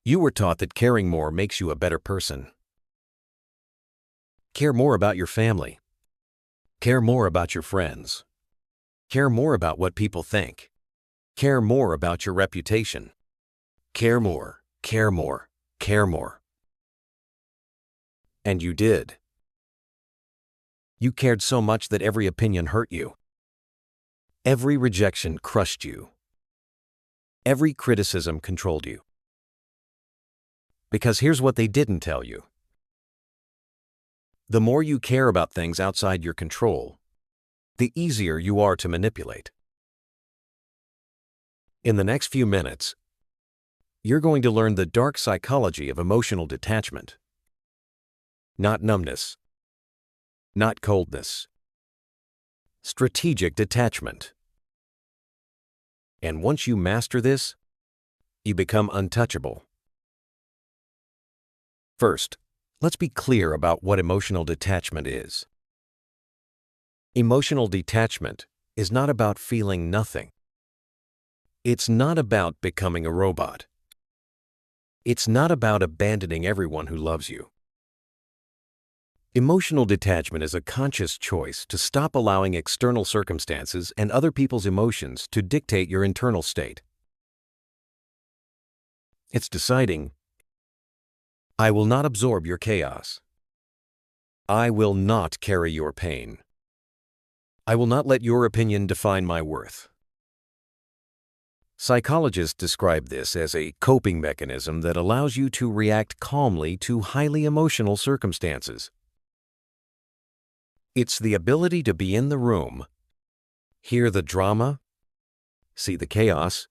You were taught that caring more makes you a better person. Care more about your family. Care more about your friends. Care more about what people think. Care more about your reputation. Care more, care more, care more. And you did. You cared so much that every opinion hurt you. Every rejection crushed you. Every criticism controlled you. Because here's what they didn't tell you. The more you care about things outside your control, the easier you are to manipulate. In the next few minutes, you're going to learn the dark psychology of emotional detachment. Not numbness. Not coldness. Strategic detachment. And once you master this, you become untouchable. First, let's be clear about what emotional detachment is. Emotional detachment is not about feeling nothing. It's not about becoming a robot. It's not about abandoning everyone who loves you. Emotional detachment is a conscious choice to stop allowing external circumstances and other people's emotions to dictate your internal state. It's deciding, I will not absorb your chaos. I will not carry your pain. I will not let your opinion define my worth. Psychologists describe this as a coping mechanism that allows you to react calmly to highly emotional circumstances. It's the ability to be in the room, hear the drama, see the chaos,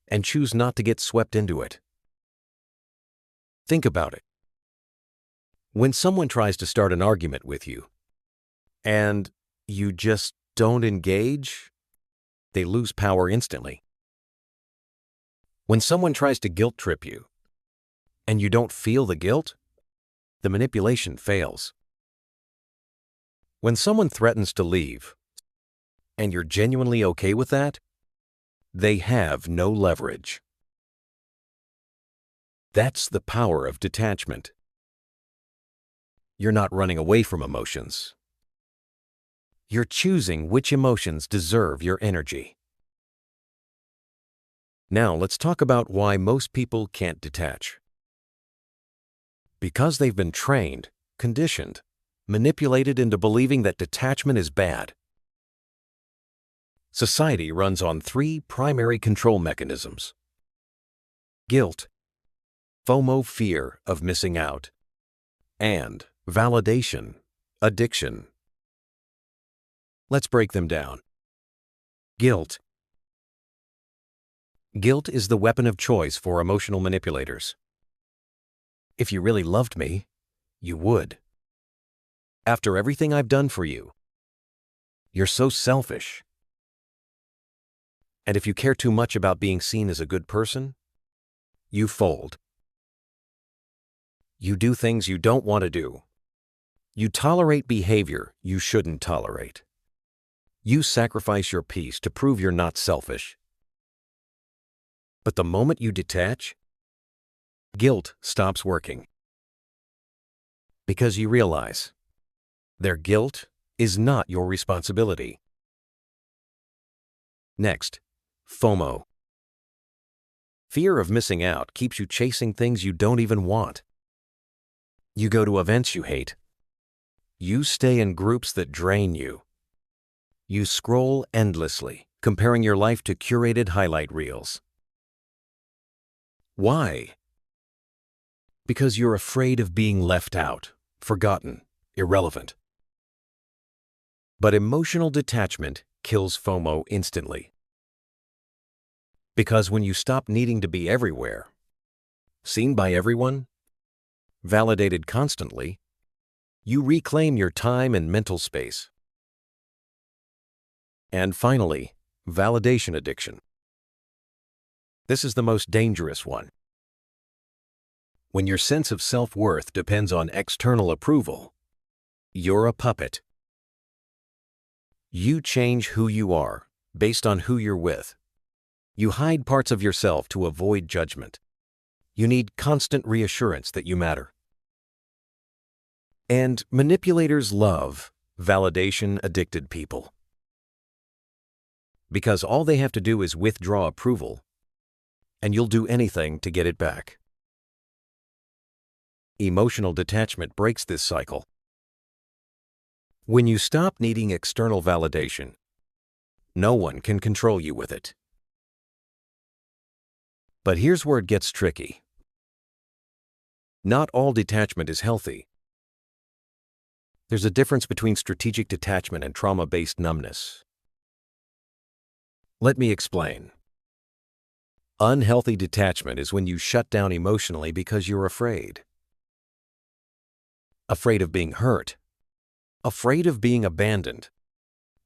and choose not to get swept into it. Think about it. When someone tries to start an argument with you, and you just don't engage, they lose power instantly. When someone tries to guilt trip you, and you don't feel the guilt, the manipulation fails. When someone threatens to leave, and you're genuinely okay with that, they have no leverage. That's the power of detachment. You're not running away from emotions. You're choosing which emotions deserve your energy. Now let's talk about why most people can't detach. Because they've been trained, conditioned, manipulated into believing that detachment is bad. Society runs on three primary control mechanisms: guilt, FOMO, fear of missing out, and validation, addiction. Let's break them down. Guilt. Guilt is the weapon of choice for emotional manipulators. If you really loved me, you would. After everything I've done for you, you're so selfish. And if you care too much about being seen as a good person, you fold. You do things you don't want to do. You tolerate behavior you shouldn't tolerate. You sacrifice your peace to prove you're not selfish. But the moment you detach, guilt stops working. Because you realize their guilt is not your responsibility. Next, FOMO. Fear of missing out keeps you chasing things you don't even want. You go to events you hate. You stay in groups that drain you. You scroll endlessly, comparing your life to curated highlight reels. Why? Because you're afraid of being left out, forgotten, irrelevant. But emotional detachment kills FOMO instantly. Because when you stop needing to be everywhere, seen by everyone, validated constantly, you reclaim your time and mental space. And finally, validation addiction. This is the most dangerous one. When your sense of self-worth depends on external approval, you're a puppet. You change who you are based on who you're with. You hide parts of yourself to avoid judgment. You need constant reassurance that you matter. And manipulators love validation-addicted people. Because all they have to do is withdraw approval, and you'll do anything to get it back. Emotional detachment breaks this cycle. When you stop needing external validation, no one can control you with it. But here's where it gets tricky. Not all detachment is healthy. There's a difference between strategic detachment and trauma-based numbness. Let me explain. Unhealthy detachment is when you shut down emotionally because you're afraid. Afraid of being hurt. Afraid of being abandoned.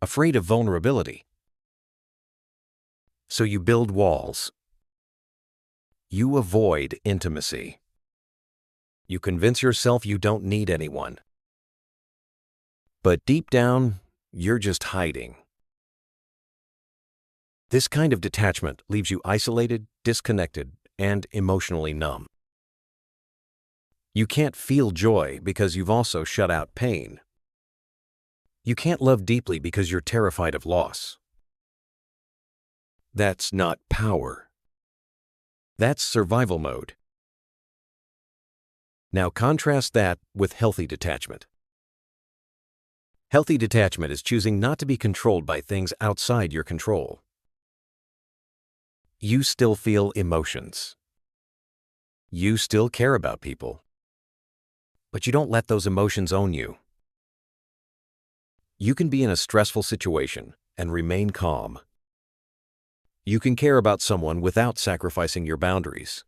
Afraid of vulnerability. So you build walls. You avoid intimacy. You convince yourself you don't need anyone. But deep down, you're just hiding. This kind of detachment leaves you isolated, disconnected, and emotionally numb. You can't feel joy because you've also shut out pain. You can't love deeply because you're terrified of loss. That's not power. That's survival mode. Now contrast that with healthy detachment. Healthy detachment is choosing not to be controlled by things outside your control. You still feel emotions. You still care about people. But you don't let those emotions own you. You can be in a stressful situation and remain calm. You can care about someone without sacrificing your boundaries.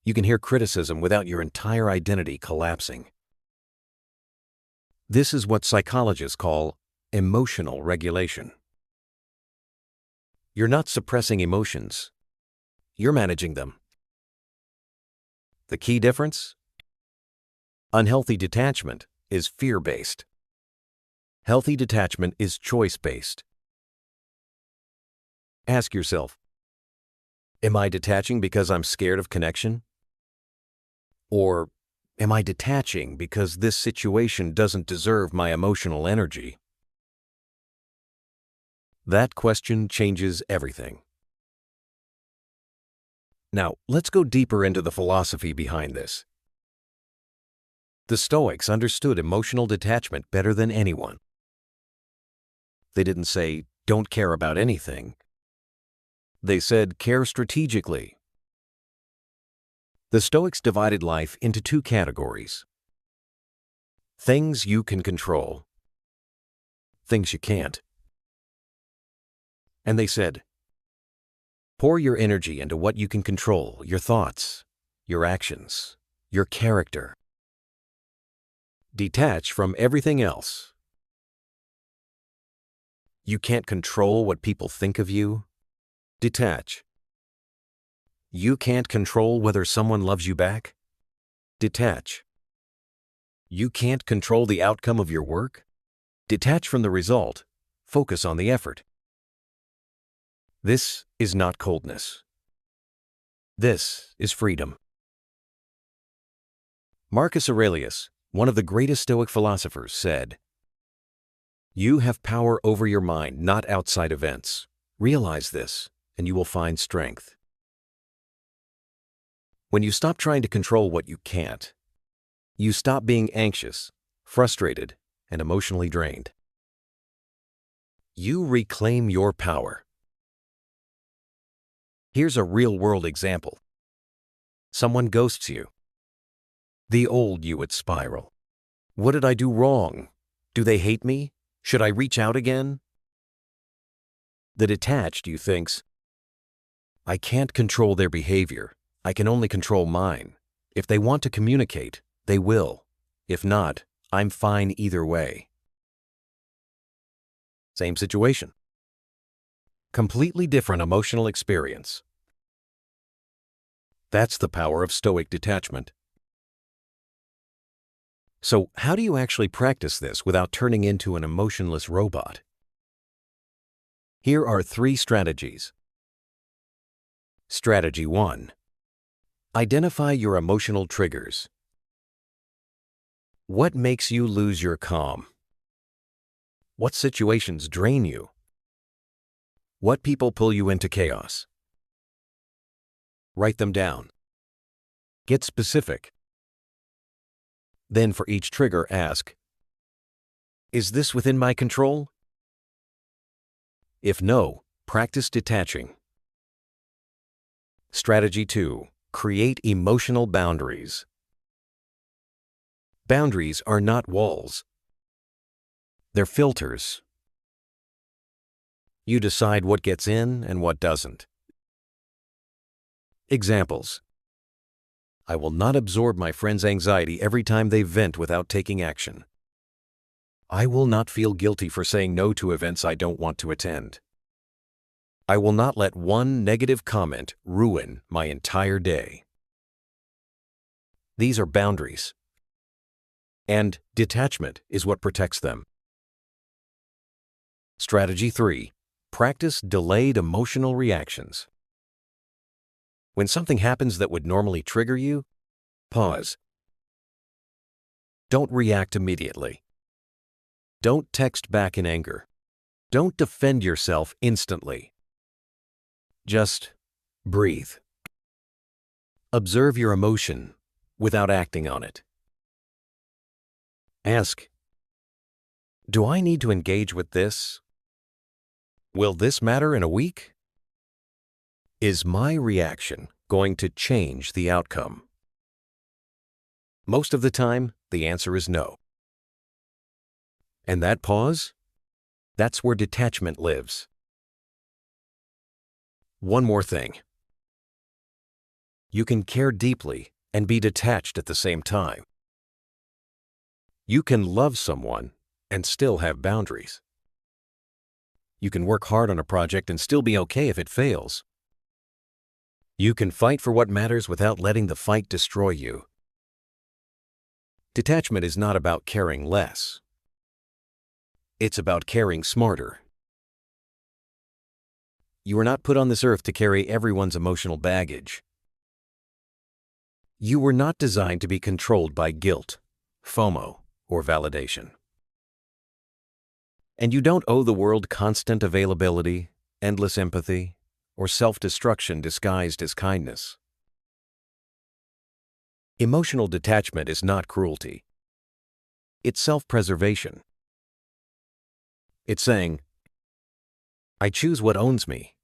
You can hear criticism without your entire identity collapsing. This is what psychologists call emotional regulation. You're not suppressing emotions. You're managing them. The key difference? Unhealthy detachment is fear-based. Healthy detachment is choice-based. Ask yourself, am I detaching because I'm scared of connection? Or am I detaching because this situation doesn't deserve my emotional energy? That question changes everything. Now, let's go deeper into the philosophy behind this. The Stoics understood emotional detachment better than anyone. They didn't say, don't care about anything. They said, care strategically. The Stoics divided life into two categories. Things you can control. Things you can't. And they said, pour your energy into what you can control, your thoughts, your actions, your character. Detach from everything else. You can't control what people think of you. Detach. You can't control whether someone loves you back. Detach. You can't control the outcome of your work. Detach from the result. Focus on the effort. This is not coldness. This is freedom. Marcus Aurelius, one of the greatest Stoic philosophers, said, "You have power over your mind, not outside events. Realize this, and you will find strength." When you stop trying to control what you can't, you stop being anxious, frustrated, and emotionally drained. You reclaim your power. Here's a real-world example. Someone ghosts you. The old you would spiral. What did I do wrong? Do they hate me? Should I reach out again? The detached you thinks, I can't control their behavior. I can only control mine. If they want to communicate, they will. If not, I'm fine either way. Same situation. Completely different emotional experience. That's the power of Stoic detachment. So, how do you actually practice this without turning into an emotionless robot? Here are 3 strategies. Strategy 1. Identify your emotional triggers. What makes you lose your calm? What situations drain you? What people pull you into chaos? Write them down. Get specific. Then for each trigger, ask, is this within my control? If no, practice detaching. Strategy 2. Create emotional boundaries. Boundaries are not walls. They're filters. You decide what gets in and what doesn't. Examples. I will not absorb my friend's anxiety every time they vent without taking action. I will not feel guilty for saying no to events I don't want to attend. I will not let one negative comment ruin my entire day. These are boundaries. And detachment is what protects them. Strategy 3. Practice delayed emotional reactions. When something happens that would normally trigger you, pause. Don't react immediately. Don't text back in anger. Don't defend yourself instantly. Just breathe. Observe your emotion without acting on it. Ask, do I need to engage with this? Will this matter in a week? Is my reaction going to change the outcome? Most of the time, the answer is no. And that pause? That's where detachment lives. One more thing. You can care deeply and be detached at the same time. You can love someone and still have boundaries. You can work hard on a project and still be okay if it fails. You can fight for what matters without letting the fight destroy you. Detachment is not about caring less. It's about caring smarter. You were not put on this earth to carry everyone's emotional baggage. You were not designed to be controlled by guilt, FOMO, or validation. And you don't owe the world constant availability, endless empathy, or self-destruction disguised as kindness. Emotional detachment is not cruelty. It's self-preservation. It's saying, I choose what owns me.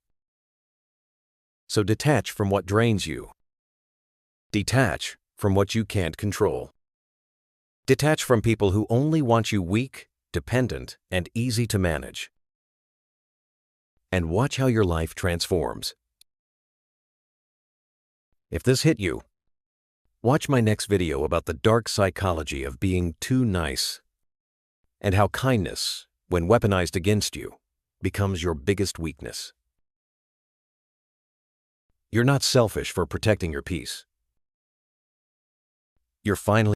So detach from what drains you. Detach from what you can't control. Detach from people who only want you weak, dependent, and easy to manage. And watch how your life transforms. If this hit you, watch my next video about the dark psychology of being too nice and how kindness, when weaponized against you, becomes your biggest weakness. You're not selfish for protecting your peace. You're finally